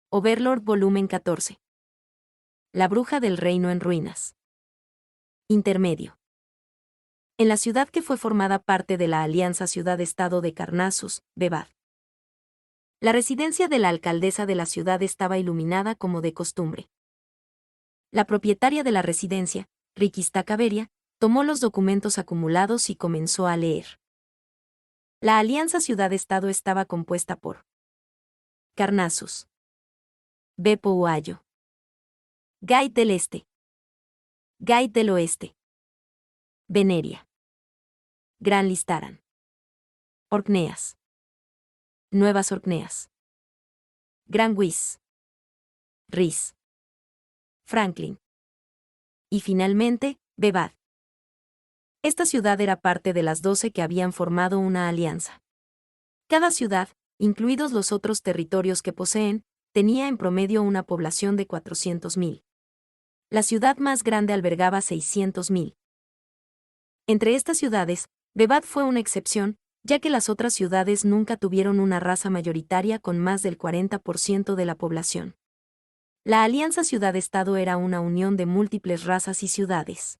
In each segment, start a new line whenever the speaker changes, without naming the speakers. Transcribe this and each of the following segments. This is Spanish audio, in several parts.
Overlord Volumen 14. La bruja del reino en ruinas. Intermedio. En la ciudad que fue formada parte de la Alianza Ciudad-Estado de Carnassus, Bebad. La residencia de la alcaldesa de la ciudad estaba iluminada como de costumbre. La propietaria de la residencia, Rikista Caveria, tomó los documentos acumulados y comenzó a leer. La Alianza Ciudad-Estado estaba compuesta por Carnassus, Beppo Uayo, Gaid del Este, Gaid del Oeste, Veneria, Gran Listaran, Orkneas, Nuevas Orkneas, Gran Whis, Rhys, Franklin. Y finalmente, Bebad. Esta ciudad era parte de las 12 que habían formado una alianza. Cada ciudad, incluidos los otros territorios que poseen, tenía en promedio una población de 400.000. La ciudad más grande albergaba 600.000. Entre estas ciudades, Bebad fue una excepción, ya que las otras ciudades nunca tuvieron una raza mayoritaria con más del 40% de la población. La Alianza Ciudad-Estado era una unión de múltiples razas y ciudades.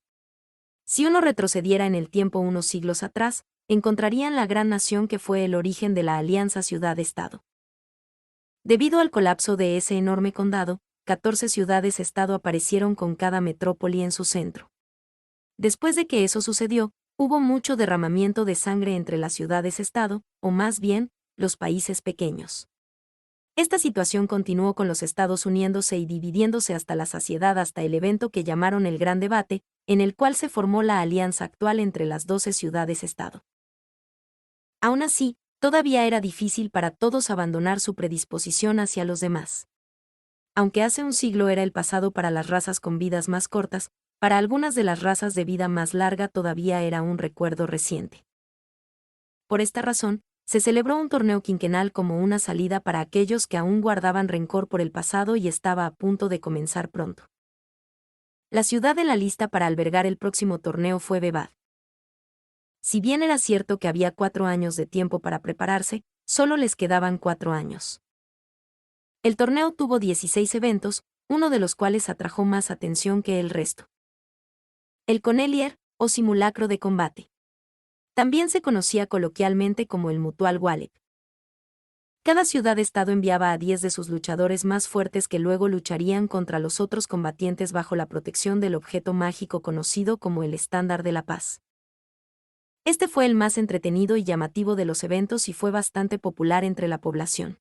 Si uno retrocediera en el tiempo unos siglos atrás, encontrarían la gran nación que fue el origen de la Alianza Ciudad-Estado. Debido al colapso de ese enorme condado, 14 ciudades-estado aparecieron con cada metrópoli en su centro. Después de que eso sucedió, hubo mucho derramamiento de sangre entre las ciudades-estado, o más bien, los países pequeños. Esta situación continuó con los estados uniéndose y dividiéndose hasta la saciedad hasta el evento que llamaron el Gran Debate, en el cual se formó la alianza actual entre las 12 ciudades-estado. Aún así, todavía era difícil para todos abandonar su predisposición hacia los demás. Aunque hace un siglo era el pasado para las razas con vidas más cortas, para algunas de las razas de vida más larga todavía era un recuerdo reciente. Por esta razón, se celebró un torneo quinquenal como una salida para aquellos que aún guardaban rencor por el pasado y estaba a punto de comenzar pronto. La ciudad en la lista para albergar el próximo torneo fue Bebad. Si bien era cierto que había 4 años de tiempo para prepararse, solo les quedaban 4 años. El torneo tuvo 16 eventos, uno de los cuales atrajo más atención que el resto. El Conelier, o simulacro de combate. También se conocía coloquialmente como el Mutual Wallep. Cada ciudad-estado enviaba a 10 de sus luchadores más fuertes que luego lucharían contra los otros combatientes bajo la protección del objeto mágico conocido como el Estándar de la Paz. Este fue el más entretenido y llamativo de los eventos y fue bastante popular entre la población.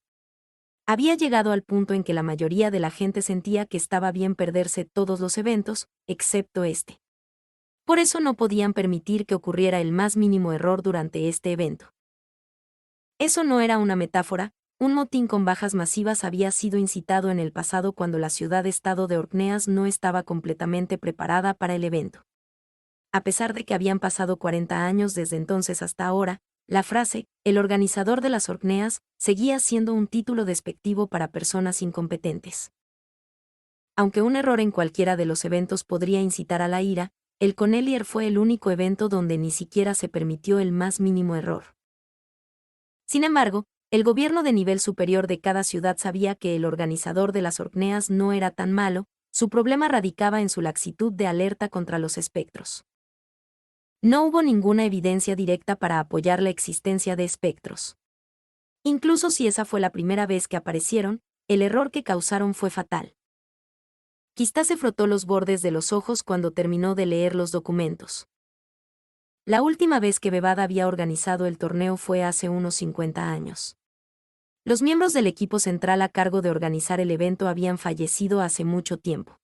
Había llegado al punto en que la mayoría de la gente sentía que estaba bien perderse todos los eventos, excepto este. Por eso no podían permitir que ocurriera el más mínimo error durante este evento. Eso no era una metáfora, un motín con bajas masivas había sido incitado en el pasado cuando la ciudad-estado de Orkneas no estaba completamente preparada para el evento. A pesar de que habían pasado 40 años desde entonces hasta ahora, la frase, el organizador de las Orkneas, seguía siendo un título despectivo para personas incompetentes. Aunque un error en cualquiera de los eventos podría incitar a la ira, el Conelier fue el único evento donde ni siquiera se permitió el más mínimo error. Sin embargo, el gobierno de nivel superior de cada ciudad sabía que el organizador de las Orkneas no era tan malo, su problema radicaba en su laxitud de alerta contra los espectros. No hubo ninguna evidencia directa para apoyar la existencia de espectros. Incluso si esa fue la primera vez que aparecieron, el error que causaron fue fatal. Quizá se frotó los bordes de los ojos cuando terminó de leer los documentos. La última vez que Bebad había organizado el torneo fue hace unos 50 años. Los miembros del equipo central a cargo de organizar el evento habían fallecido hace mucho tiempo.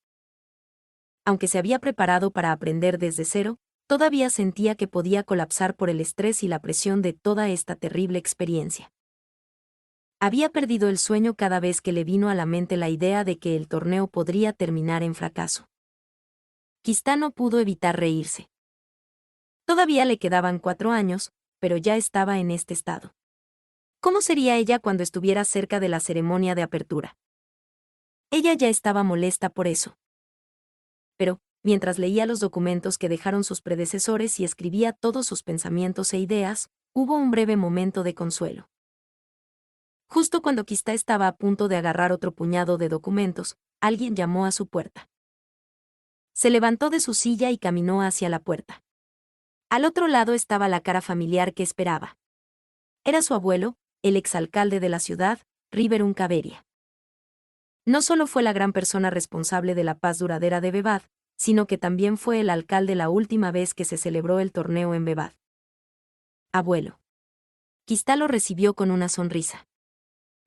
Aunque se había preparado para aprender desde cero, todavía sentía que podía colapsar por el estrés y la presión de toda esta terrible experiencia. Había perdido el sueño cada vez que le vino a la mente la idea de que el torneo podría terminar en fracaso. Quizá no pudo evitar reírse. Todavía le quedaban 4 años, pero ya estaba en este estado. ¿Cómo sería ella cuando estuviera cerca de la ceremonia de apertura? Ella ya estaba molesta por eso. Pero, mientras leía los documentos que dejaron sus predecesores y escribía todos sus pensamientos e ideas, hubo un breve momento de consuelo. Justo cuando Kista estaba a punto de agarrar otro puñado de documentos, alguien llamó a su puerta. Se levantó de su silla y caminó hacia la puerta. Al otro lado estaba la cara familiar que esperaba. Era su abuelo, el exalcalde de la ciudad, Riverun Caveria. No solo fue la gran persona responsable de la paz duradera de Bebad, sino que también fue el alcalde la última vez que se celebró el torneo en Bebad. Abuelo. Kista lo recibió con una sonrisa.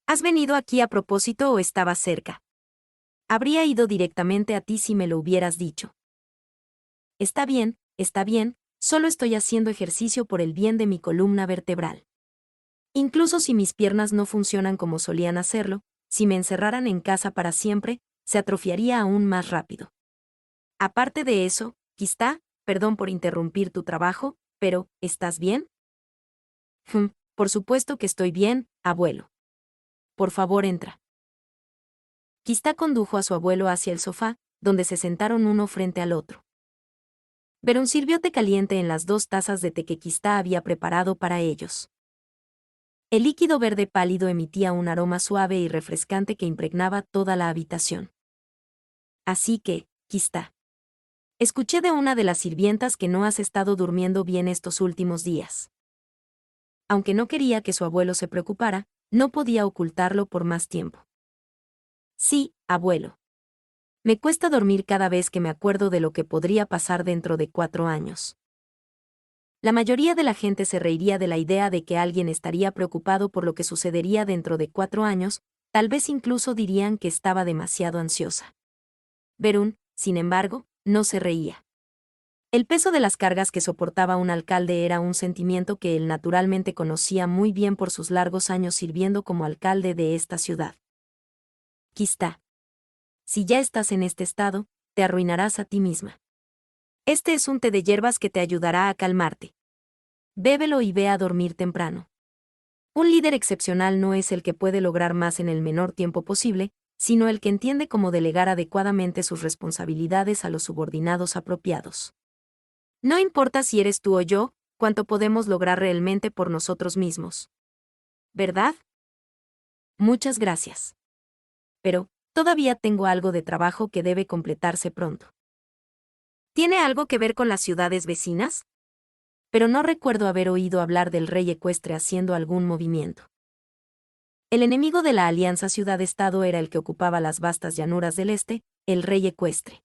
¿Has venido aquí a propósito o estabas cerca? Habría ido directamente a ti si me lo hubieras dicho. Está bien, solo estoy haciendo ejercicio por el bien de mi columna vertebral. Incluso si mis piernas no funcionan como solían hacerlo, si me encerraran en casa para siempre, se atrofiaría aún más rápido. Aparte de eso, Kista, perdón por interrumpir tu trabajo, pero, ¿estás bien? Por supuesto que estoy bien, abuelo. Por favor, entra. Kista condujo a su abuelo hacia el sofá, donde se sentaron uno frente al otro. Verún sirvió té caliente en las 2 tazas de té que Kista había preparado para ellos. El líquido verde pálido emitía un aroma suave y refrescante que impregnaba toda la habitación. Así que, Kista. Escuché de una de las sirvientas que no has estado durmiendo bien estos últimos días. Aunque no quería que su abuelo se preocupara, no podía ocultarlo por más tiempo. Sí, abuelo. Me cuesta dormir cada vez que me acuerdo de lo que podría pasar dentro de 4 años. La mayoría de la gente se reiría de la idea de que alguien estaría preocupado por lo que sucedería dentro de 4 años, tal vez incluso dirían que estaba demasiado ansiosa. Verún, sin embargo, no se reía. El peso de las cargas que soportaba un alcalde era un sentimiento que él naturalmente conocía muy bien por sus largos años sirviendo como alcalde de esta ciudad. Kista. Si ya estás en este estado, te arruinarás a ti misma. Este es un té de hierbas que te ayudará a calmarte. Bébelo y ve a dormir temprano. Un líder excepcional no es el que puede lograr más en el menor tiempo posible, sino el que entiende cómo delegar adecuadamente sus responsabilidades a los subordinados apropiados. No importa si eres tú o yo, cuánto podemos lograr realmente por nosotros mismos. ¿Verdad? Muchas gracias. Pero, todavía tengo algo de trabajo que debe completarse pronto. ¿Tiene algo que ver con las ciudades vecinas? Pero no recuerdo haber oído hablar del rey ecuestre haciendo algún movimiento. El enemigo de la alianza ciudad-estado era el que ocupaba las vastas llanuras del este, el rey ecuestre.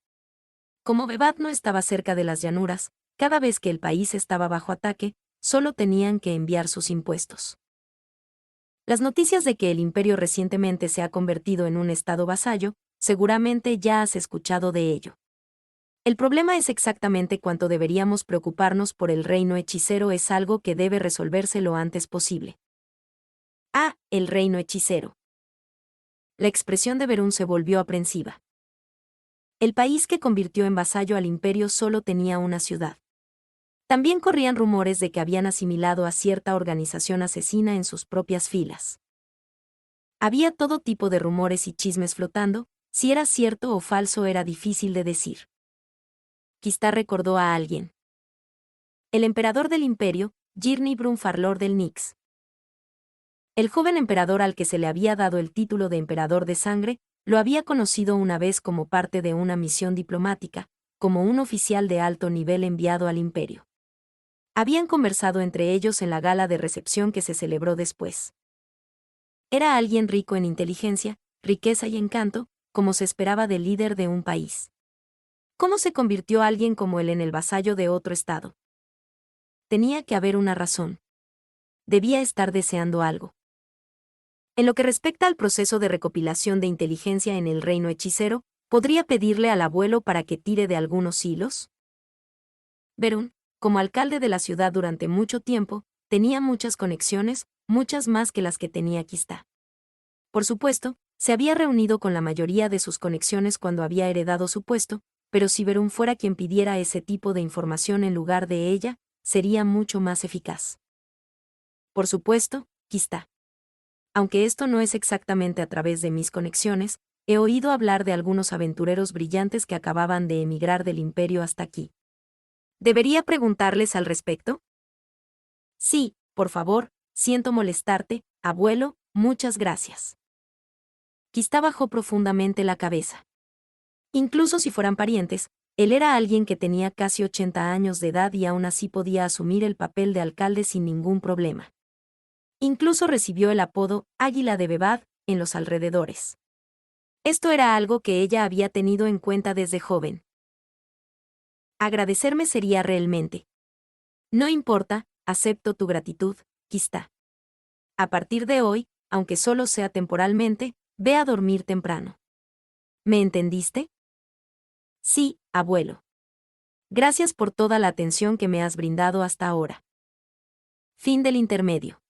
Como Bebad no estaba cerca de las llanuras, cada vez que el país estaba bajo ataque, solo tenían que enviar sus impuestos. Las noticias de que el imperio recientemente se ha convertido en un estado vasallo, seguramente ya has escuchado de ello. El problema es exactamente cuánto deberíamos preocuparnos por el reino hechicero es algo que debe resolverse lo antes posible. Ah, el reino hechicero. La expresión de Verún se volvió aprensiva. El país que convirtió en vasallo al imperio solo tenía una ciudad. También corrían rumores de que habían asimilado a cierta organización asesina en sus propias filas. Había todo tipo de rumores y chismes flotando, si era cierto o falso era difícil de decir. Kista recordó a alguien. El emperador del imperio, Girny Brunfarlor del Nix. El joven emperador al que se le había dado el título de emperador de sangre, lo había conocido una vez como parte de una misión diplomática, como un oficial de alto nivel enviado al imperio. Habían conversado entre ellos en la gala de recepción que se celebró después. Era alguien rico en inteligencia, riqueza y encanto, como se esperaba del líder de un país. ¿Cómo se convirtió alguien como él en el vasallo de otro estado? Tenía que haber una razón. Debía estar deseando algo. En lo que respecta al proceso de recopilación de inteligencia en el reino hechicero, ¿podría pedirle al abuelo para que tire de algunos hilos? Verún, como alcalde de la ciudad durante mucho tiempo, tenía muchas conexiones, muchas más que las que tenía Kista. Por supuesto, se había reunido con la mayoría de sus conexiones cuando había heredado su puesto, pero si Verún fuera quien pidiera ese tipo de información en lugar de ella, sería mucho más eficaz. Por supuesto, Kista. Aunque esto no es exactamente a través de mis conexiones, he oído hablar de algunos aventureros brillantes que acababan de emigrar del imperio hasta aquí. ¿Debería preguntarles al respecto? Sí, por favor, siento molestarte, abuelo, muchas gracias. Quistá bajó profundamente la cabeza. Incluso si fueran parientes, él era alguien que tenía casi 80 años de edad y aún así podía asumir el papel de alcalde sin ningún problema. Incluso recibió el apodo Águila de Bebad en los alrededores. Esto era algo que ella había tenido en cuenta desde joven. Agradecerme sería realmente. No importa, acepto tu gratitud, Quistá. A partir de hoy, aunque solo sea temporalmente, ve a dormir temprano. ¿Me entendiste? Sí, abuelo. Gracias por toda la atención que me has brindado hasta ahora. Fin del intermedio.